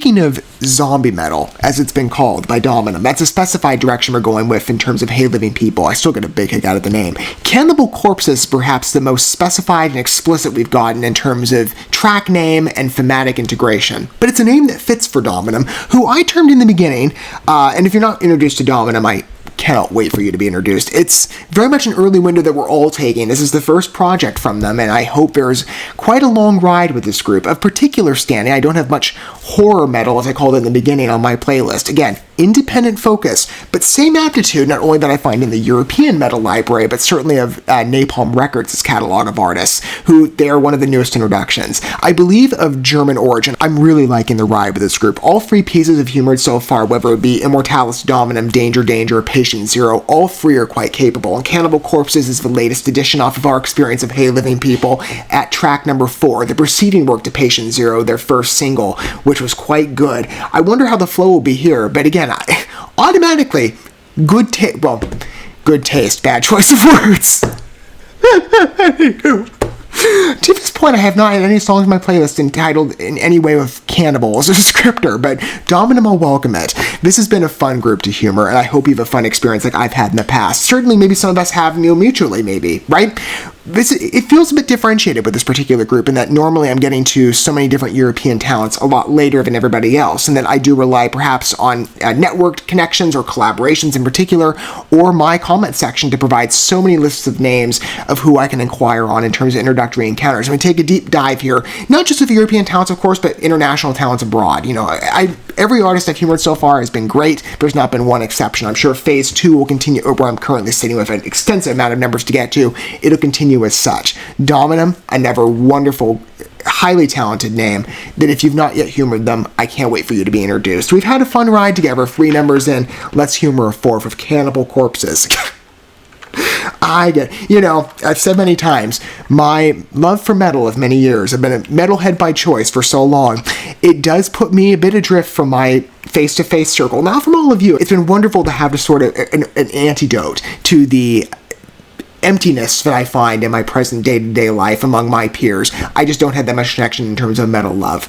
speaking of zombie metal, as it's been called by Dominum, that's a specified direction we're going with in terms of Hey Living People. I still get a big kick out of the name. Cannibal Corpses is perhaps the most specified and explicit we've gotten in terms of track name and thematic integration. But it's a name that fits for Dominum, who I termed in the beginning, and if you're not introduced to Dominum, I cannot wait for you to be introduced. It's very much an early window that we're all taking. This is the first project from them, and I hope there's quite a long ride with this group. Of particular standing, I don't have much horror metal, as I called it in the beginning, on my playlist. Again, independent focus, but same aptitude, not only that I find in the European metal library, but certainly of Napalm Records' catalog of artists, who they are one of the newest introductions. I believe of German origin. I'm really liking the ride with this group. All three pieces of humor so far, whether it be Immortalis Dominum, Danger Danger, Patient Zero, all three are quite capable, and Cannibal Corpses is the latest edition off of our experience of Hey Living People at track number 4, the preceding work to Patient Zero, their first single, which was quite good. I wonder how the flow will be here, but again, automatically, good taste, bad choice of words. To this point, I have not had any songs in my playlist entitled in any way with Cannibal as a descriptor, but Dominum, I'll welcome it. This has been a fun group to humor, and I hope you have a fun experience like I've had in the past. Certainly, maybe some of us have mutually, maybe, right? It feels a bit differentiated with this particular group in that normally I'm getting to so many different European talents a lot later than everybody else, and that I do rely perhaps on networked connections or collaborations in particular, or my comment section to provide so many lists of names of who I can inquire on in terms of introductory encounters. I'm going to take a deep dive here, not just with European talents, of course, but international talents abroad. You know, every artist I've humored so far has been great. There's not been one exception. I'm sure Phase 2 will continue, where I'm currently sitting with an extensive amount of numbers to get to. It'll continue as such. Dominum, another wonderful, highly talented name that if you've not yet humored them, I can't wait for you to be introduced. We've had a fun ride together, 3 numbers in. Let's humor a 4th with Cannibal Corpses. I've said many times, my love for metal of many years, I've been a metalhead by choice for so long, it does put me a bit adrift from my face-to-face circle. Not from all of you. It's been wonderful to have a sort of an antidote to the emptiness that I find in my present day-to-day life among my peers. I just don't have that much connection in terms of metal love.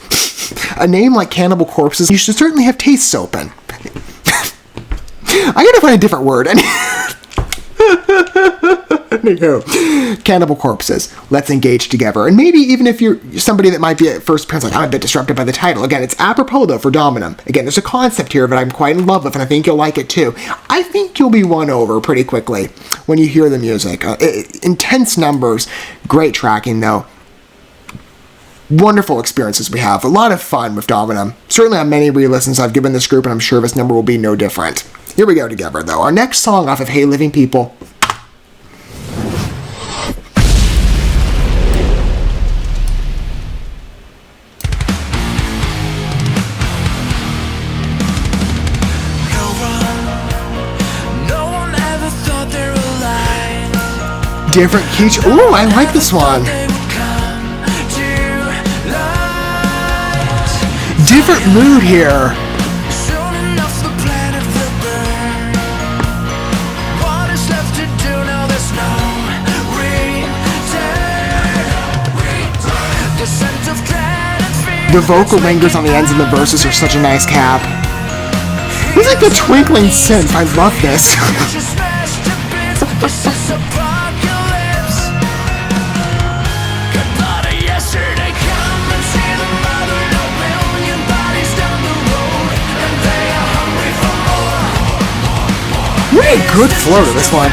A name like Cannibal Corpses, you should certainly have tastes open. I gotta find a different word. Anywho, Cannibal Corpses, let's engage together. And maybe even if you're somebody that might be at first glance like, I'm a bit disrupted by the title. Again, it's apropos though for Dominum. Again, there's a concept here that I'm quite in love with, and I think you'll like it too. I think you'll be won over pretty quickly when you hear the music. Intense numbers, great tracking though. Wonderful experiences we have. A lot of fun with Dominum. Certainly on many re-listens I've given this group, and I'm sure this number will be no different. Here we go together though. Our next song off of Hey Living People. Different key. Ooh, I like this one. Different mood here. The vocal lingers on the ends of the verses are such a nice cap. It's like the twinkling synth. I love this. Really good flow to this one.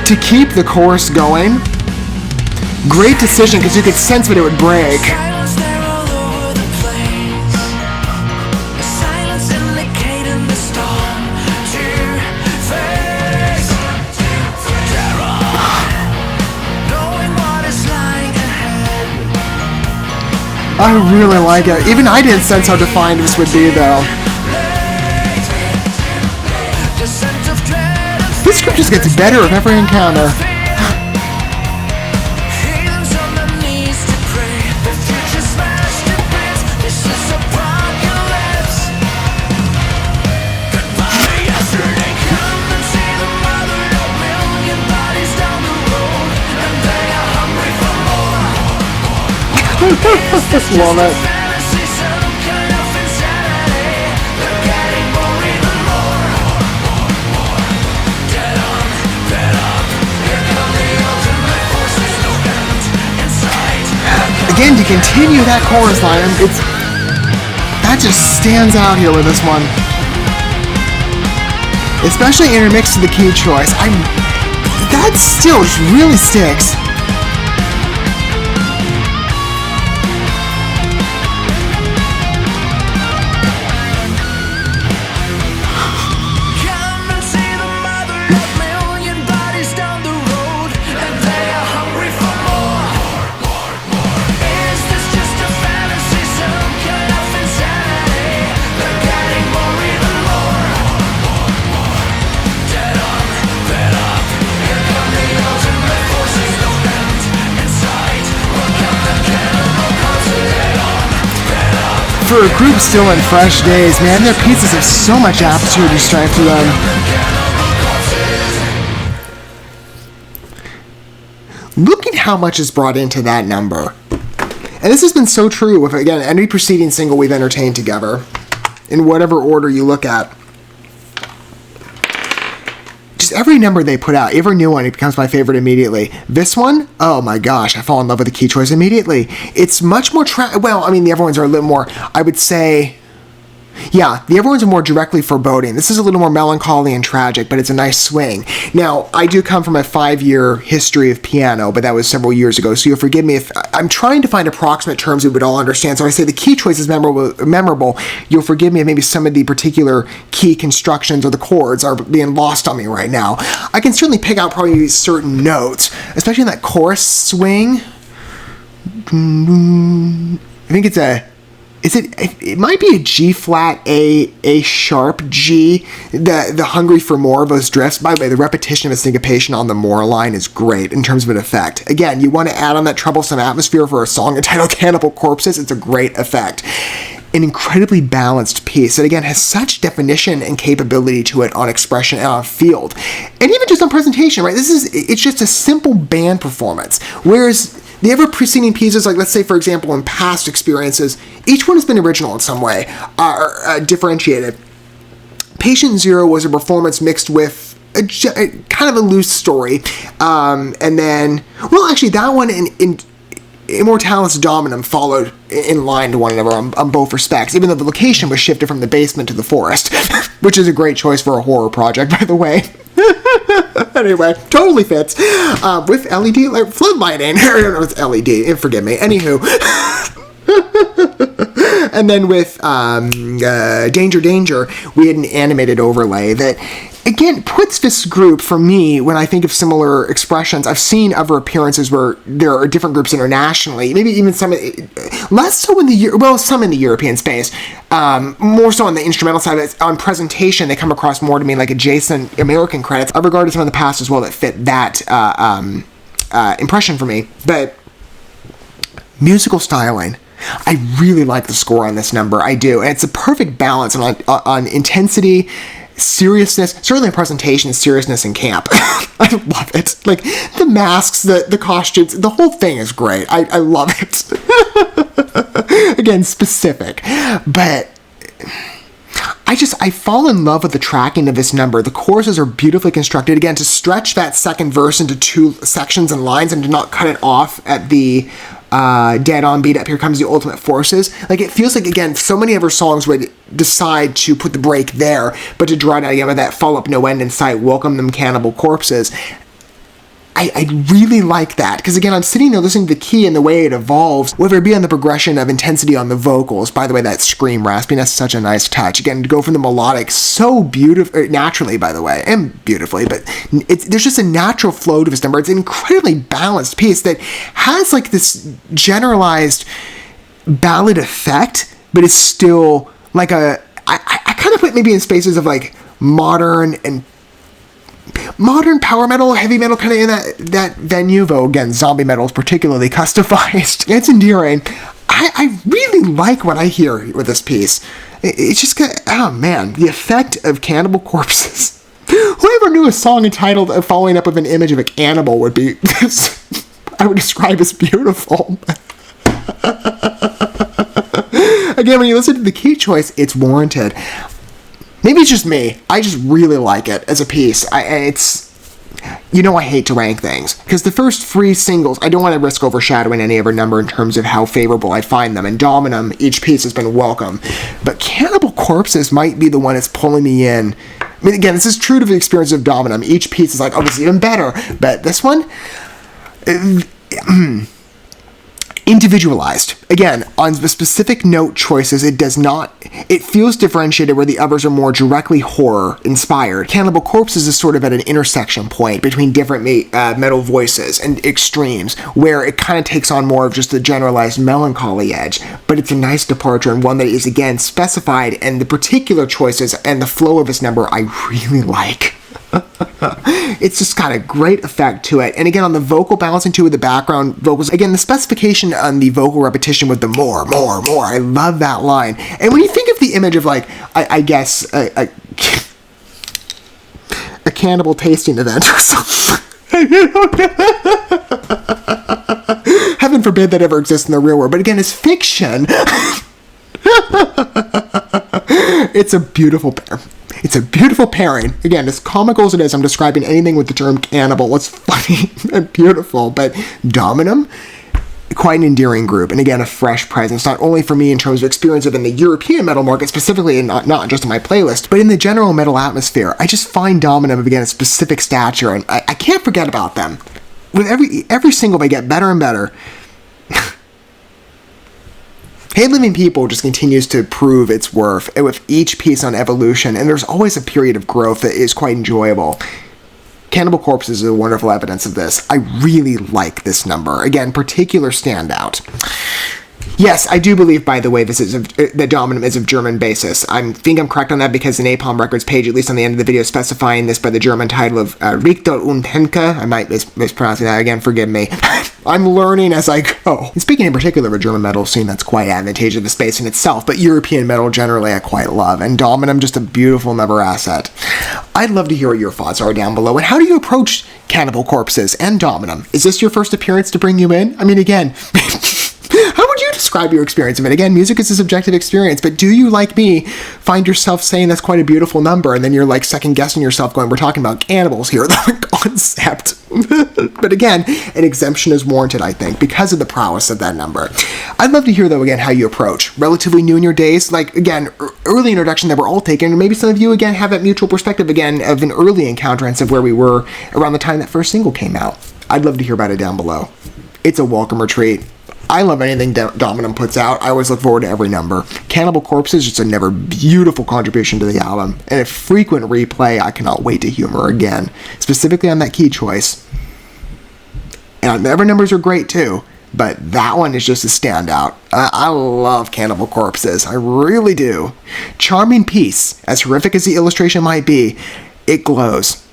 To keep the chorus going, great decision because you could sense that it would break. I really like it. Even I didn't sense how defined this would be, though. This script just gets better with every encounter. Love it. Again, to continue that chorus line, that just stands out here with this one. Especially intermixed to the key choice. That still just really sticks. For a group still in fresh days, man, their pieces have so much aptitude and strength to them. Look at how much is brought into that number. And this has been so true with, again, any preceding single we've entertained together, in whatever order you look at. Just every number they put out, every new one, it becomes my favorite immediately. This one, oh my gosh, I fall in love with the key choice immediately. It's much more, well, I mean, the other ones are a little more, I would say, yeah, the other ones are more directly foreboding. This is a little more melancholy and tragic, but it's a nice swing. Now, I do come from a 5-year history of piano, but that was several years ago, so you'll forgive me if I'm trying to find approximate terms we would all understand. So I say the key choice is memorable. You'll forgive me if maybe some of the particular key constructions or the chords are being lost on me right now. I can certainly pick out probably certain notes, especially in that chorus swing. I think it's it might be a G flat, A sharp, G, the hungry for more of those drifts. By the way, the repetition of a syncopation on the more line is great in terms of an effect. Again, you want to add on that troublesome atmosphere for a song entitled Cannibal Corpses, it's a great effect. An incredibly balanced piece that, again, has such definition and capability to it on expression and on field. And even just on presentation, right? It's just a simple band performance. Whereas the ever preceding pieces, like let's say, for example, in past experiences, each one has been original in some way, or differentiated. Patient Zero was a performance mixed with a kind of a loose story. And then, well, actually, that one in Immortalis Dominum followed in line to one another on both respects, even though the location was shifted from the basement to the forest, which is a great choice for a horror project, by the way. Anyway, totally fits. With LED, like floodlighting. I don't know if it's LED, forgive me. Anywho. And then with Danger Danger, we had an animated overlay that, again, puts this group, for me, when I think of similar expressions, I've seen other appearances where there are different groups internationally, maybe even some, less so in the, some in the European space, more so on the instrumental side, but on presentation, they come across more to me like adjacent American credits. I've regarded some in the past as well that fit that impression for me. But musical styling, I really like the score on this number, I do, and it's a perfect balance on intensity, seriousness, certainly in presentation, seriousness and camp. I love it. Like, the masks, the costumes, the whole thing is great. I love it. Again, specific. But I fall in love with the tracking of this number. The choruses are beautifully constructed. Again, to stretch that second verse into two sections and lines and to not cut it off at the dead on beat up here comes the ultimate forces. Like, it feels like, again, so many of her songs would decide to put the break there, but to draw it out again with that follow-up no end in sight, welcome them cannibal corpses. I really like that, because again, I'm sitting there listening to the key and the way it evolves, whether it be on the progression of intensity on the vocals. By the way, that scream raspiness, such a nice touch. Again, to go from the melodic so beautiful, naturally, by the way, and beautifully, but there's just a natural flow to this number. It's an incredibly balanced piece that has like this generalized ballad effect, but is still like I kind of put maybe in spaces of like modern power metal, heavy metal, kind of in that venue, though again, zombie metal is particularly customized. It's endearing. I really like what I hear with this piece. It's just, oh man, the effect of cannibal corpses. Whoever knew a song entitled following up with an image of a cannibal would be, I would describe as beautiful. Again, when you listen to the key choice, it's warranted. Maybe it's just me. I just really like it as a piece. I hate to rank things, because the first three singles, I don't want to risk overshadowing any other number in terms of how favorable I find them. And Dominum, each piece has been welcome. But Cannibal Corpses might be the one that's pulling me in. I mean, again, this is true to the experience of Dominum. Each piece is like, oh, this is even better. But this one, individualized. Again, on the specific note choices, it feels differentiated where the others are more directly horror inspired. Cannibal Corpses is sort of at an intersection point between different metal voices and extremes, where it kind of takes on more of just the generalized melancholy edge, but it's a nice departure and one that is, again, specified, and the particular choices and the flow of this number I really like. It's just got a great effect to it. And again, on the vocal balancing too, with the background vocals, again, the specification on the vocal repetition with the more, I love that line. And when you think of the image of, like, I guess, a cannibal tasting event or something. Heaven forbid that ever exists in the real world. But again, it's fiction. It's a beautiful pair. It's a beautiful pairing. Again, as comical as it is, I'm describing anything with the term cannibal. It's funny and beautiful, but Dominum, quite an endearing group, and again, a fresh presence, not only for me in terms of experience within the European metal market specifically, and not just in my playlist, but in the general metal atmosphere. I just find Dominum, again, a specific stature, and I can't forget about them. With every single, they get better and better. Hey Living People just continues to prove its worth with each piece on evolution, and there's always a period of growth that is quite enjoyable. Cannibal Corpses is a wonderful evidence of this. I really like this number. Again, particular standout. Yes, I do believe, by the way, that Dominum is of German basis. I think I'm correct on that because the Napalm Records page, at least on the end of the video, specifying this by the German title of Richtel und Henke. I might mispronouncing that again, forgive me. I'm learning as I go. And speaking in particular of a German metal scene, that's quite advantageous of the space in itself, but European metal generally I quite love, and Dominum, just a beautiful number asset. I'd love to hear what your thoughts are down below, and how do you approach Cannibal Corpses and Dominum? Is this your first appearance to bring you in? I mean, again... How would you describe your experience of it? Again, music is a subjective experience, but do you, like me, find yourself saying that's quite a beautiful number, and then you're like second-guessing yourself going, we're talking about cannibals here, the concept. But again, an exemption is warranted, I think, because of the prowess of that number. I'd love to hear, though, again, how you approach. Relatively new in your days, like, again, early introduction that we're all taking, and maybe some of you, again, have that mutual perspective, again, of an early encounterance of where we were around the time that first single came out. I'd love to hear about it down below. It's a welcome retreat. I love anything Dominum puts out. I always look forward to every number. Cannibal Corpses, just another beautiful contribution to the album, and a frequent replay I cannot wait to humor again, specifically on that key choice. And the other numbers are great too, but that one is just a standout. I love Cannibal Corpses. I really do. Charming piece. As horrific as the illustration might be, it glows.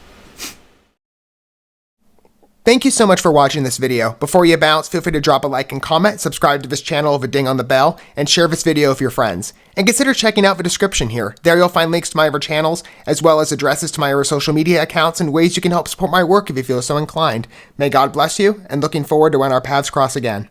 Thank you so much for watching this video. Before you bounce, feel free to drop a like and comment, subscribe to this channel with a ding on the bell, and share this video with your friends. And consider checking out the description here. There you'll find links to my other channels, as well as addresses to my other social media accounts and ways you can help support my work if you feel so inclined. May God bless you, and looking forward to when our paths cross again.